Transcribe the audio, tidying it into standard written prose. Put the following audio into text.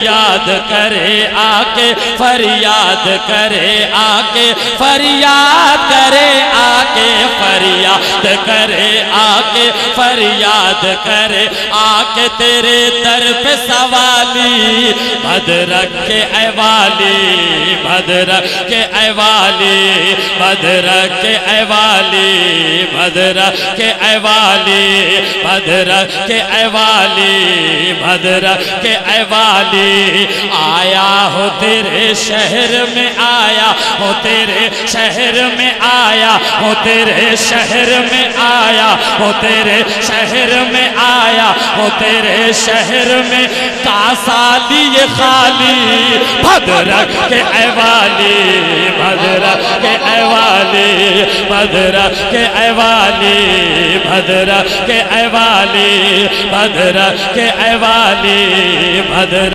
याद करे आके फरियाद करे आके फरियाद करे आके फरियाद करे आके फरियाद करे आके तेरे दर पे सवाली भद्रक के ऐवाली भद्रक के ऐवाली भद्रक के ऐवाली भद्रक के ऐवाली भद्रक के ऐवाली भद्रक के ऐवाली आया हो तेरे शहर में आया हो तेरे शहर में आया हो तेरे शहर में आया हो तेरे शहर में आया हो तेरे शहर में कासा लिए खाली भद्रक के ऐवाली भद्रक के ऐवाली भद्रक के ऐवाली भद्रक के ऐवाली भद्रक के ऐवाली भद्रक